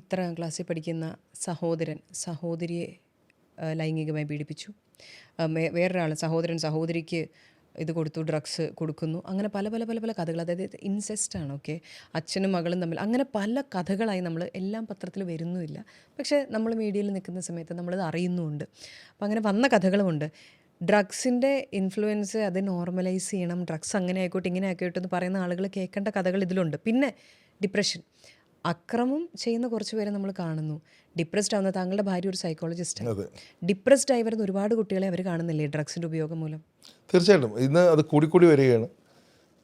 ഇത്രാം ക്ലാസ്സിൽ പഠിക്കുന്ന സഹോദരിയെ ലൈംഗികമായി പീഡിപ്പിച്ചു. വേറൊരാൾ സഹോദരിക്ക് ഇത് കൊടുത്തു, ഡ്രഗ്സ് കൊടുക്കുന്നു. അങ്ങനെ പല പല പല പല കഥകൾ, അതായത് ഇൻസെസ്റ്റാണ്. ഓക്കെ, അച്ഛനും മകളും തമ്മിൽ അങ്ങനെ പല കഥകളായി നമ്മൾ എല്ലാം പത്രത്തിൽ വരുന്നുമില്ല, പക്ഷേ നമ്മൾ മീഡിയയിൽ നിൽക്കുന്ന സമയത്ത് നമ്മളത് അറിയുന്നുമുണ്ട്. അപ്പം അങ്ങനെ വന്ന കഥകളുമുണ്ട്. ഡ്രഗ്സിൻ്റെ ഇൻഫ്ലുവൻസ് അത് നോർമലൈസ് ചെയ്യണം, ഡ്രഗ്സ് അങ്ങനെ ആയിക്കോട്ടെ ഇങ്ങനെ ആയിക്കോട്ടെ എന്ന് പറയുന്ന ആളുകൾ കേൾക്കേണ്ട കഥകൾ ഇതിലുണ്ട്. പിന്നെ ഡിപ്രഷൻ, അക്രമം ചെയ്യുന്ന കുറച്ച് പേരെ നമ്മൾ കാണുന്നു. ഡിപ്രസ്ഡ് ആവുന്ന, താങ്കളുടെ ഭാര്യ ഒരു സൈക്കോളജിസ്റ്റാണ്, ഡിപ്രസ്ഡ് ആയി വരുന്ന ഒരുപാട് കുട്ടികളെ അവർ കാണുന്നില്ലേ ഡ്രഗ്സിൻ്റെ ഉപയോഗം മൂലം? തീർച്ചയായിട്ടും ഇന്ന് അത് കൂടിക്കൂടി വരികയാണ്.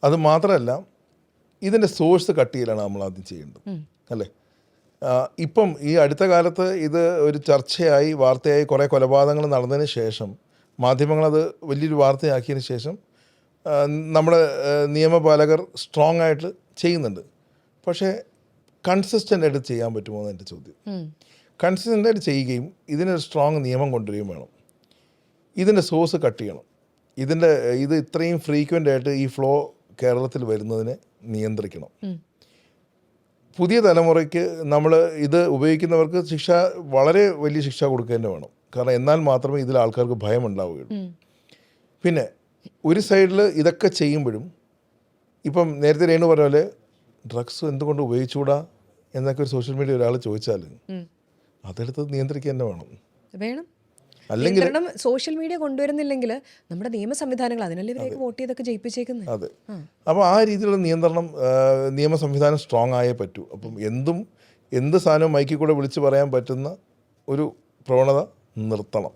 അത് മാത്രമല്ല, ഇതിൻ്റെ സോഴ്സ് കട്ട് ചെയ്യലാണ് നമ്മൾ ആദ്യം ചെയ്യേണ്ടത്, അല്ലേ? ഇപ്പം ഈ അടുത്ത കാലത്ത് ഇത് ഒരു ചർച്ചയായി, വാർത്തയായി, കുറേ കൊലപാതകങ്ങൾ നടന്നതിന് ശേഷം മാധ്യമങ്ങളത് വലിയൊരു വാർത്തയാക്കിയതിന് ശേഷം നമ്മുടെ നിയമപാലകർ സ്ട്രോങ് ആയിട്ട് ചെയ്യുന്നുണ്ട്. പക്ഷേ കൺസിസ്റ്റൻ്റ് ആയിട്ട് ചെയ്യാൻ പറ്റുമോ എന്ന് എൻ്റെ ചോദ്യം. കൺസിസ്റ്റൻ്റ് ആയിട്ട് ചെയ്യുകയും ഇതിനൊരു സ്ട്രോങ് നിയമം കൊണ്ടുവരികയും വേണം. ഇതിൻ്റെ സോഴ്സ് കട്ട് ചെയ്യണം. ഇത് ഇത്രയും ഫ്രീക്വൻ്റ് ആയിട്ട് ഈ ഫ്ലോ കേരളത്തിൽ വരുന്നതിനെ നിയന്ത്രിക്കണം. പുതിയ തലമുറയ്ക്ക് നമ്മൾ ഇത് ഉപയോഗിക്കുന്നവർക്ക് വളരെ വലിയ ശിക്ഷ കൊടുക്കേണ്ടി വേണം. കാരണം എന്നാൽ മാത്രമേ ഇതിൽ ആൾക്കാർക്ക് ഭയം ഉണ്ടാവുകയുള്ളൂ. പിന്നെ ഒരു സൈഡിൽ ഇതൊക്കെ ചെയ്യുമ്പോഴും ഇപ്പം നേരത്തെ രേണു പറഞ്ഞ പോലെ ഡ്രഗ്സ് എന്തുകൊണ്ട് ഉപയോഗിച്ചുകൂടാ എന്നൊക്കെ ഒരു സോഷ്യൽ മീഡിയ ഒരാൾ ചോദിച്ചാൽ അതെടുത്ത് നിയന്ത്രിക്കുക തന്നെ വേണം. അല്ലെങ്കിൽ സോഷ്യൽ മീഡിയ കൊണ്ടുവരുന്നില്ലെങ്കിൽ നമ്മുടെ നിയമ സംവിധാനങ്ങൾ അതിനല്ലേ ഇവരേക്ക് വോട്ട് ചെയ്തൊക്കെ ജയിപ്പിച്ചേക്കുന്നത്. അതെ, അപ്പോൾ ആ രീതിയിലുള്ള നിയന്ത്രണം, നിയമ സംവിധാനം സ്ട്രോങ് ആയേ പറ്റൂ. അപ്പം എന്ത് സാധനവും മൈക്കിൽ കൂടെ വിളിച്ച് പറയാൻ പറ്റുന്ന ഒരു പ്രവണത നിർത്തണം.